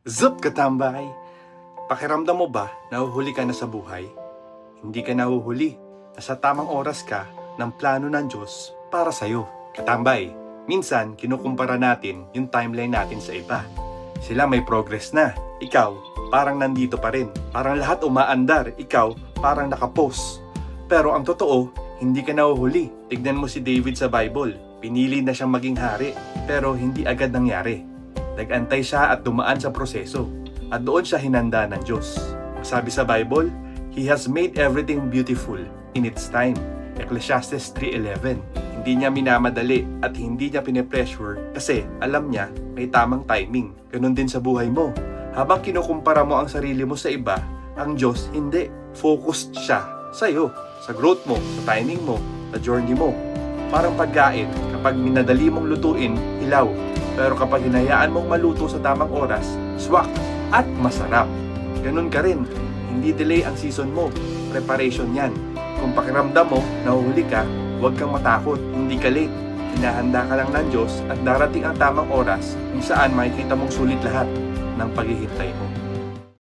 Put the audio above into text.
Zup katambay! Pakiramdam mo ba nahuhuli ka na sa buhay? Hindi ka nahuhuli. Nasa tamang oras ka ng plano ng Diyos para sa'yo. Katambay, minsan kinukumpara natin yung timeline natin sa iba. Sila may progress na. Ikaw, parang nandito pa rin. Parang lahat umaandar. Ikaw, parang nakapos. Pero ang totoo, hindi ka nahuhuli. Tignan mo si David sa Bible. Pinili na siyang maging hari, pero hindi agad nangyari. Nag-antay siya at dumaan sa proseso, at doon siya hinanda ng Diyos. Sabi sa Bible, He has made everything beautiful in its time. Ecclesiastes 3:11. Hindi niya minamadali at hindi niya pinipressure kasi alam niya may tamang timing. Ganun din sa buhay mo. Habang kinukumpara mo ang sarili mo sa iba, ang Diyos hindi. Focused siya sa iyo, sa growth mo, sa timing mo, sa journey mo. Parang pagkain, kapag minadali mong lutuin, hilaw. Pero kapag hinayaan mong maluto sa tamang oras, swak at masarap. Ganun ka rin. Hindi delay ang season mo. Preparation yan. Kung pakiramdam mo, nahuhuli ka, huwag kang matakot. Hindi ka late. Hinahanda ka lang ng Diyos at darating ang tamang oras kung saan makikita mong sulit lahat ng paghihintay mo.